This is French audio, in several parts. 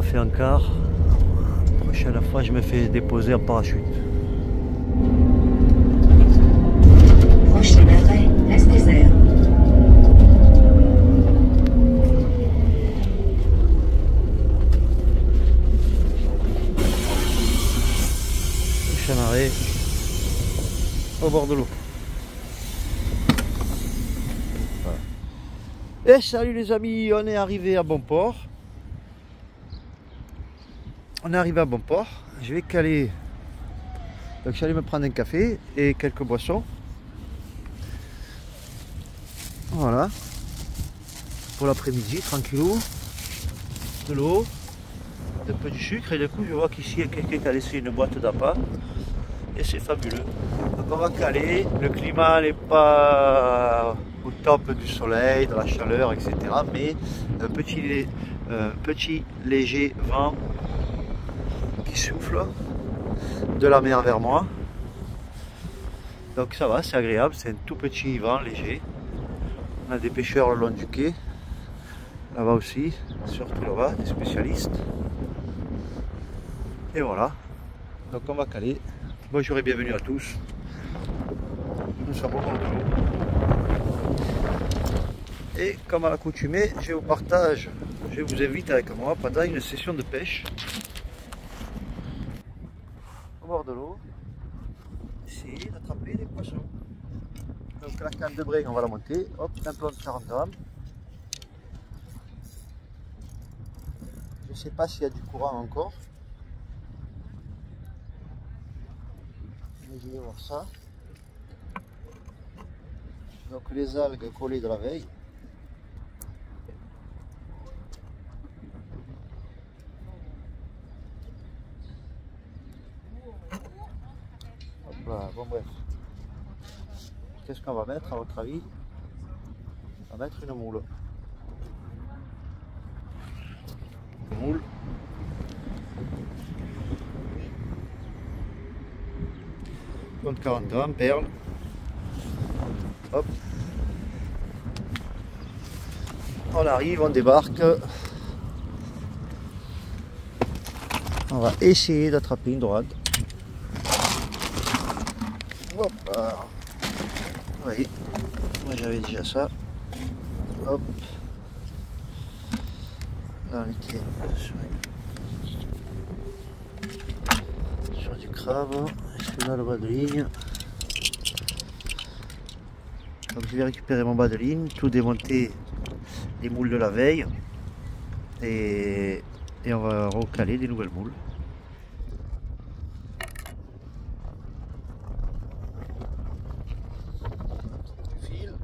fait un quart. La prochaine fois, je me fais déposer en parachute. Prochain arrêt, Place Désert. Prochain arrêt, au bord de l'eau. Et salut les amis, on est arrivé à bon port. On est arrivé à bon port. Je vais caler. Donc j'allais me prendre un café et quelques boissons. Voilà. Pour l'après-midi, tranquillou. De l'eau, un peu du sucre et du coup je vois qu'ici il y a quelqu'un qui a laissé une boîte d'appât. Et c'est fabuleux. Donc on va caler. Le climat n'est pas au top du soleil, de la chaleur, etc. Mais un petit léger vent qui souffle de la mer vers moi. Donc ça va, c'est agréable, c'est un tout petit vent léger. On a des pêcheurs le long du quai. Là-bas aussi, surtout là-bas, des spécialistes. Et voilà. Donc on va caler. Bonjour et bienvenue à tous. Nous sommes au bord de l'eau. Et comme à l'accoutumée, je vous invite avec moi pendant une session de pêche. Au bord de l'eau, essayer d'attraper des poissons. Donc la canne de brin, on va la monter. Hop, un plan de 40 grammes. Je ne sais pas s'il y a du courant encore. Mais je vais voir ça. Donc les algues collées de la veille. Hop là, bon bref. Qu'est-ce qu'on va mettre à votre avis? On va mettre une moule. Une moule. Donc 40 grammes, perles. Hop. On arrive, on débarque. On va essayer d'attraper une dorade. Hop là. Oui, moi j'avais déjà ça. Hop. Là on était sur du crabe. Est-ce que là le bas de ligne? Donc je vais récupérer mon bas de ligne, tout démonter les moules de la veille et on va recaler des nouvelles moules. Fil.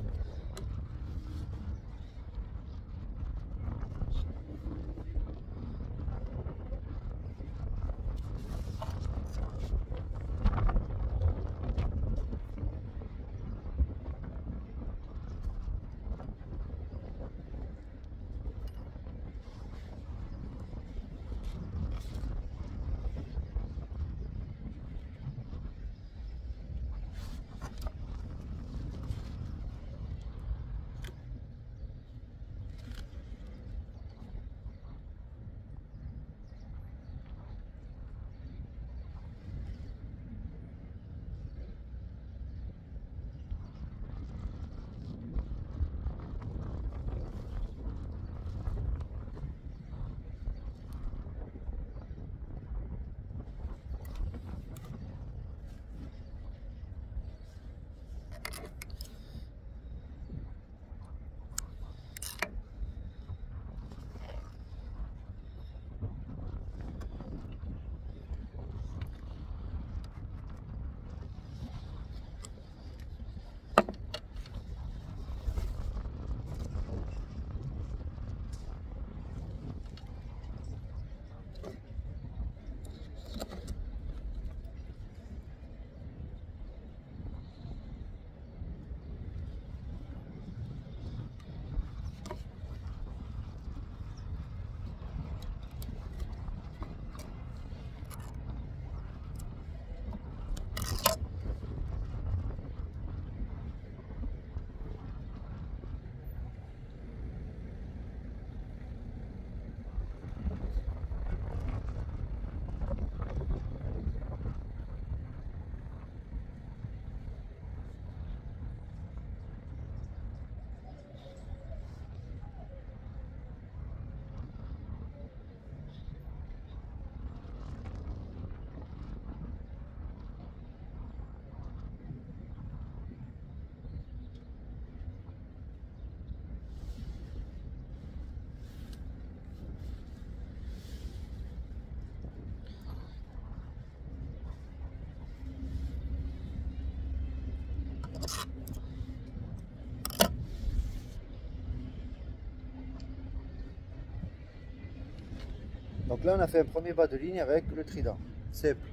Donc là on a fait un premier bas de ligne avec le trident, simple.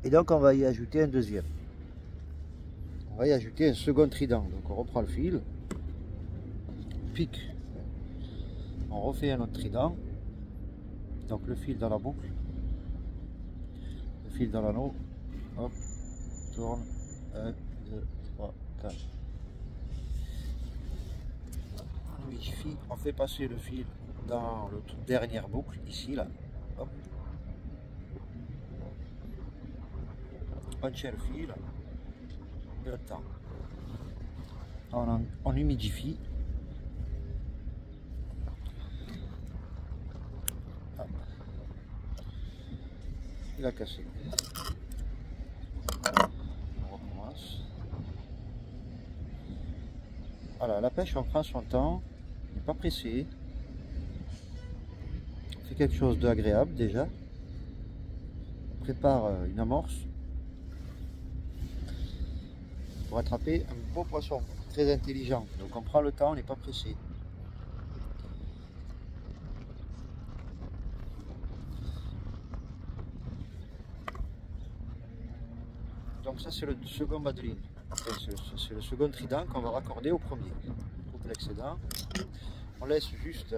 Et donc on va y ajouter un deuxième. On va y ajouter un second trident. Donc on reprend le fil, pique, on refait un autre trident. Donc le fil dans la boucle, le fil dans l'anneau, hop, tourne, 1, 2, 3, 4. On humidifie, on fait passer le fil dans la dernière boucle, ici, là, hop. On tient le fil, et le temps. On humidifie. Hop. Il a cassé. On recommence. Voilà, la pêche, on prend son temps, on n'est pas pressé. On fait quelque chose d'agréable déjà. On prépare une amorce pour attraper un beau poisson, très intelligent. Donc on prend le temps, on n'est pas pressé. Donc ça c'est le second bas de ligne. C'est le second trident qu'on va raccorder au premier. On coupe l'excédent. On laisse juste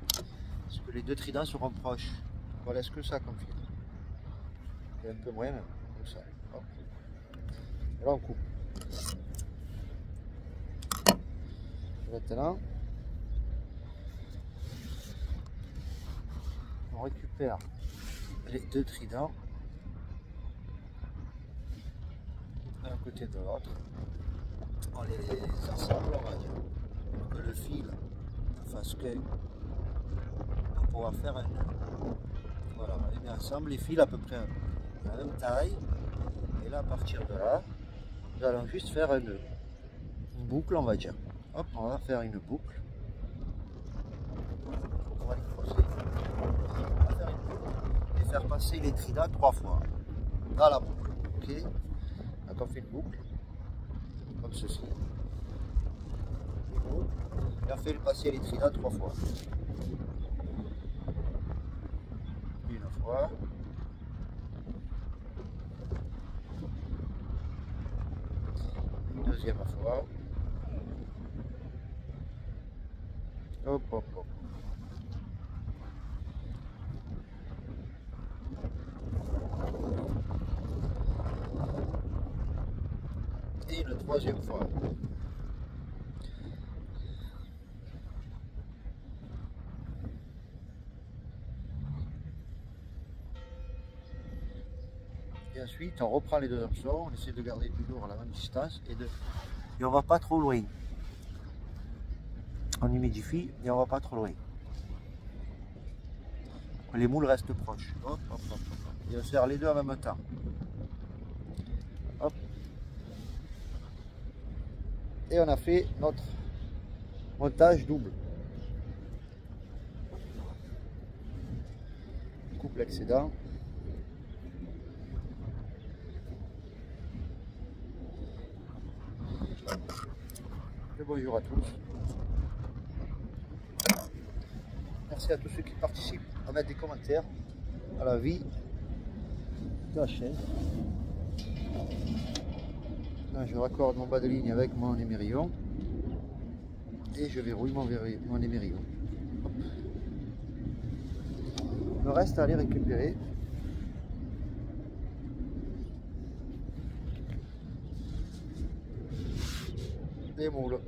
parce que les deux tridents seront proches. On laisse que ça comme fil. Et un peu moins même, comme ça. Hop. Et là on coupe. Maintenant, on récupère les deux tridents d'un côté de l'autre. On les assemble, on va dire, pour que le fil ne fasse qu'un, pour pouvoir faire un nœud. Voilà, on les met ensemble, les fils à peu près à la même taille. Et là, à partir de là, nous allons juste faire un nœud, une boucle, on va dire. Hop, on va faire une boucle. On va les creuser. On va faire une boucle et faire passer les tridents 3 fois dans la boucle. Ok. Donc on fait une boucle comme ceci. Et on fait passer les tridents 3 fois. Une fois. Une deuxième fois. Hop, hop, hop. Et une troisième fois. Et ensuite, on reprend les deux hameçons, on essaie de garder toujours à la même distance et on va pas trop loin. On humidifie et on va pas trop loin. Les moules restent proches. Hop, hop, hop, hop. Et on va faire les deux en même temps. Hop. Et on a fait notre montage double. On coupe l'excédent. Et bonjour à tous. Merci à tous ceux qui participent à mettre des commentaires à la vie de la chaîne. Là, je raccorde mon bas de ligne avec mon émerillon et je verrouille mon émerillon. Hop. Il me reste à aller récupérer les moules.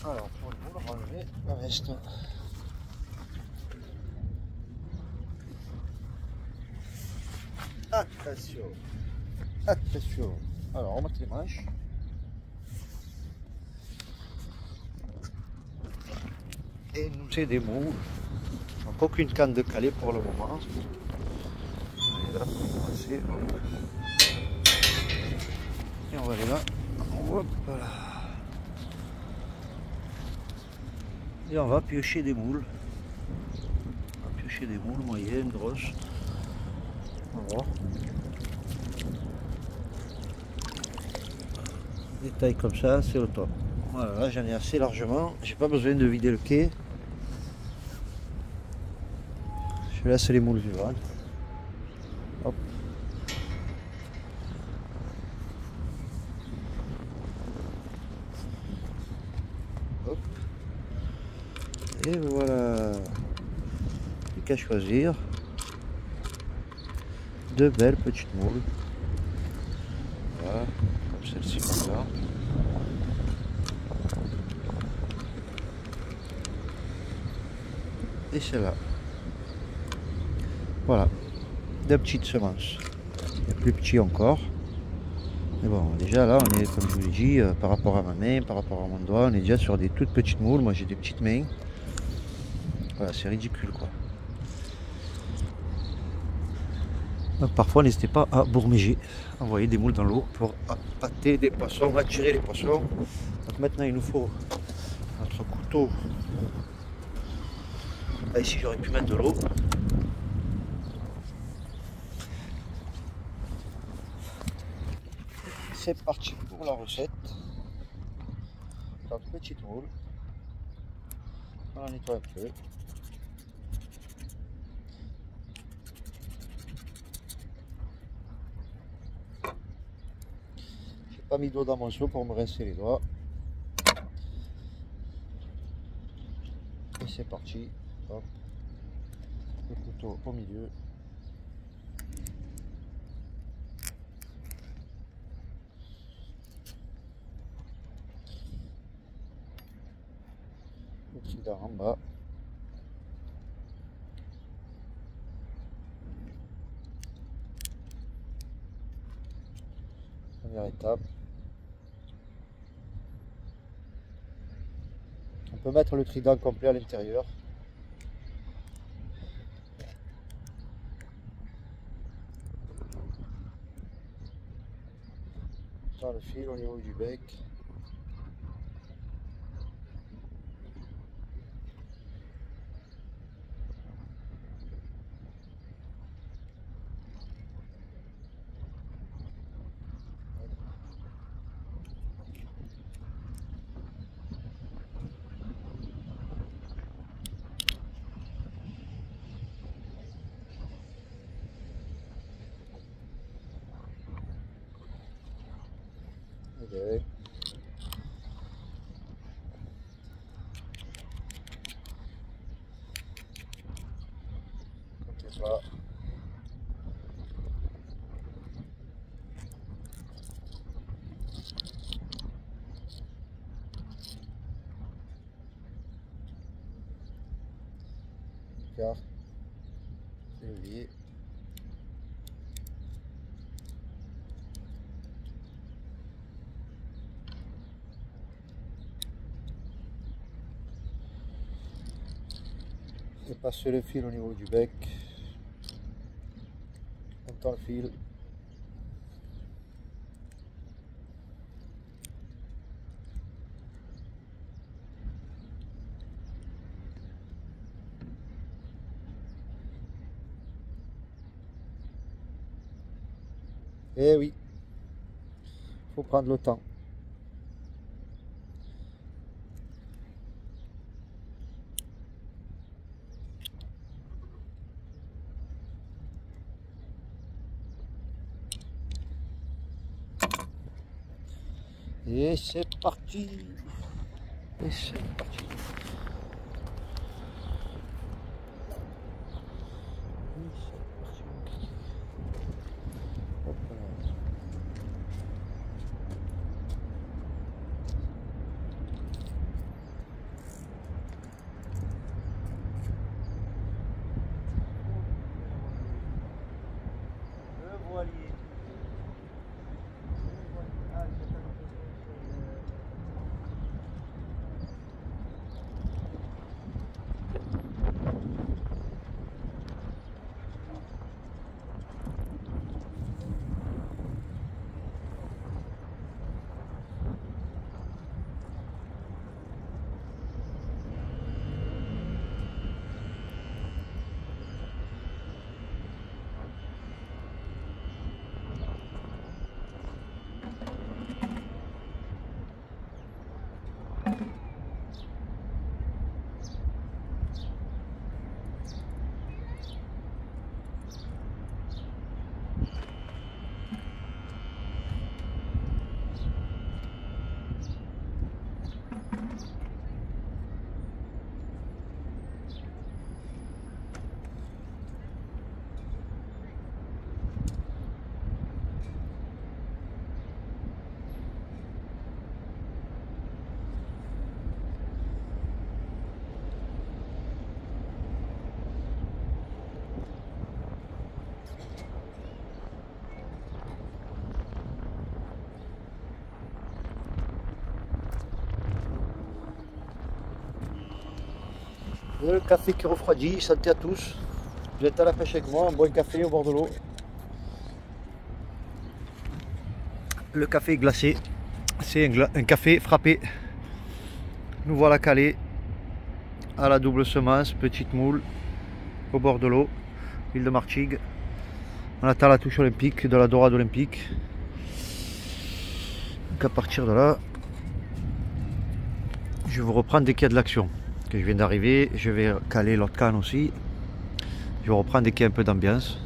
Alors pour le moule, on va enlever le reste. Attention, attention. Alors on met les manches. Et nous c'est des moules. Donc aucune canne de calais pour le moment. Et là pour commencer. on va aller là. Hop là. Et on va piocher des moules. On va piocher des moules moyennes, grosses. On va voir. Des tailles comme ça, c'est au top. Voilà, là j'en ai assez largement. J'ai pas besoin de vider le quai. Je laisse les moules vivantes. Hop. Hop. Et voilà. Plus qu'à choisir. De belles petites moules. Voilà, comme celle-ci par exemple. Et celle-là. Voilà, deux petites semences. Les plus petits encore. Mais bon, déjà là, on est, comme je vous l'ai dit, par rapport à ma main, par rapport à mon doigt, on est déjà sur des toutes petites moules. Moi j'ai des petites mains. Voilà, c'est ridicule quoi. Donc parfois, n'hésitez pas à bourméger, envoyer des moules dans l'eau pour appâter des poissons, attirer les poissons. Donc maintenant, il nous faut notre couteau. Là, ici, j'aurais pu mettre de l'eau. C'est parti pour la recette. Donc, petite moule. On la nettoie un peu. J'ai pas mis d'eau dans mon seau pour me rincer les doigts. Et c'est parti. Hop. Le couteau au milieu. Le trident en bas. Première étape. On peut mettre le trident complet à l'intérieur. Le fil au niveau du bec. Okay. Comme ça. Car c'est levier. Et passer le fil au niveau du bec. On tend le fil. Et oui, il faut prendre le temps. Et c'est parti. Et c'est parti. Hop là. Le voilier. Le café qui refroidit, santé à tous. Vous êtes à la pêche avec moi, on boit un café au bord de l'eau. Le café glacé, c'est un café frappé. Nous voilà calés à la double semence, petite moule, au bord de l'eau, île de Martigues. On attend la touche olympique de la dorade olympique. Donc à partir de là, je vais vous reprendre dès qu'il y a de l'action. Je viens d'arriver, je vais caler l'autre canne aussi. Je vais reprendre dès qu'il y a un peu d'ambiance.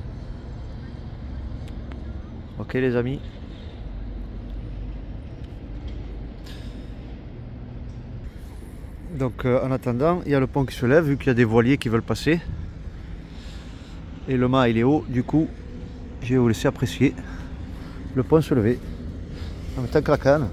Ok les amis. Donc en attendant, il y a le pont qui se lève vu qu'il y a des voiliers qui veulent passer. Et le mât il est haut, du coup je vais vous laisser apprécier le pont se lever. En même temps que la canne.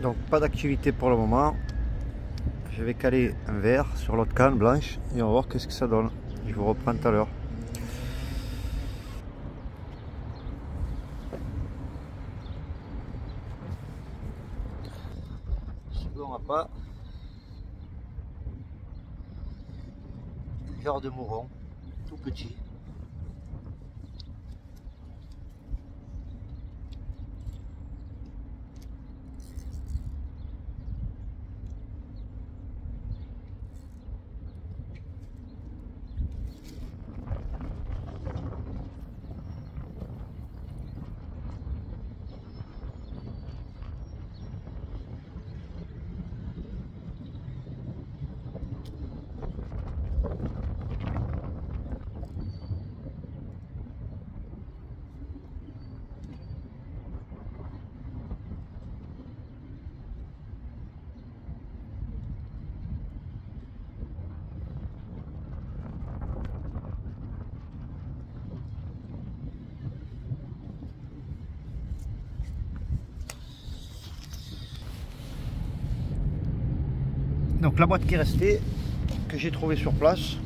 Donc pas d'activité pour le moment. Je vais caler un verre sur l'autre canne blanche et on va voir qu'est-ce que ça donne. Je vous reprends tout à l'heure. Second appât. Genre de mouron, tout petit. Donc la boîte qui est restée, que j'ai trouvée sur place,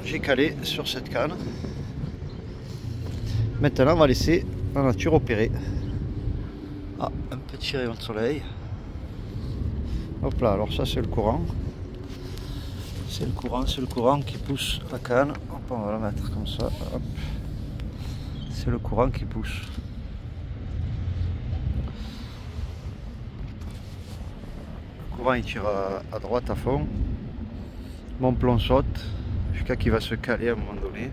j'ai calé sur cette canne. Maintenant on va laisser la nature opérer. Ah, un petit rayon de soleil. Hop là, alors ça c'est le courant. C'est le courant qui pousse la canne. Hop, on va la mettre comme ça. C'est le courant qui pousse. Il tire à droite à fond, mon plomb saute jusqu'à qu'il va se caler à un moment donné.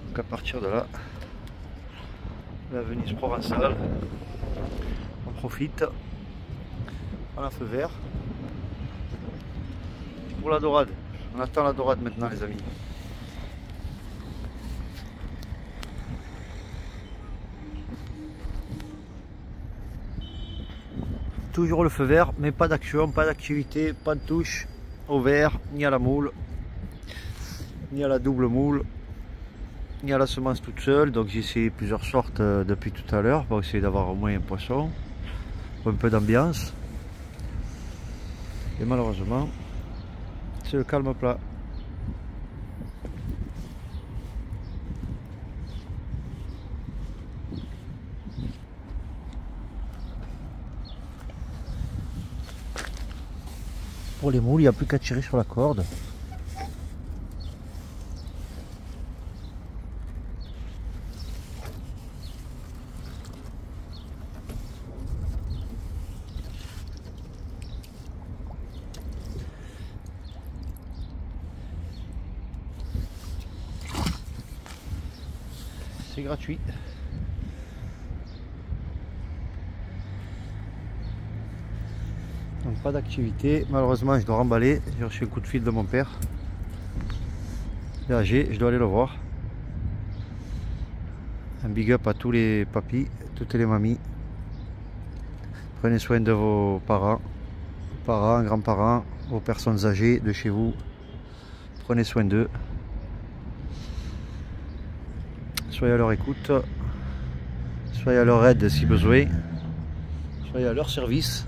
Donc à partir de là, la Venise provençale, on profite, on a feu vert pour la dorade. On attend la dorade maintenant les amis. Toujours le feu vert, mais pas d'action, pas d'activité, pas de touche au vert, ni à la moule, ni à la double moule, ni à la semence toute seule. Donc j'ai essayé plusieurs sortes depuis tout à l'heure pour essayer d'avoir au moins un poisson, un peu d'ambiance. Et malheureusement, c'est le calme plat. Pour les moules, il n'y a plus qu'à tirer sur la corde. C'est gratuit. Donc pas d'activité, malheureusement je dois remballer, j'ai reçu un coup de fil de mon père. Là je dois aller le voir. Un big up à tous les papis, toutes les mamies. Prenez soin de vos parents, grands-parents, vos personnes âgées de chez vous. Prenez soin d'eux. Soyez à leur écoute, soyez à leur aide si besoin, soyez à leur service.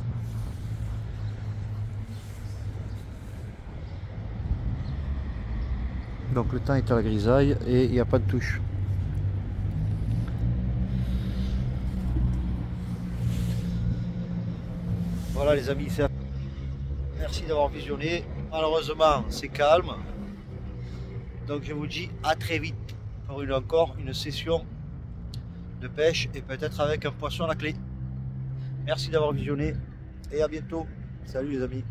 Donc le temps est à la grisaille et il n'y a pas de touche. Voilà les amis, merci d'avoir visionné. Malheureusement c'est calme. Donc je vous dis à très vite pour encore une session de pêche et peut-être avec un poisson à la clé. Merci d'avoir visionné et à bientôt. Salut les amis.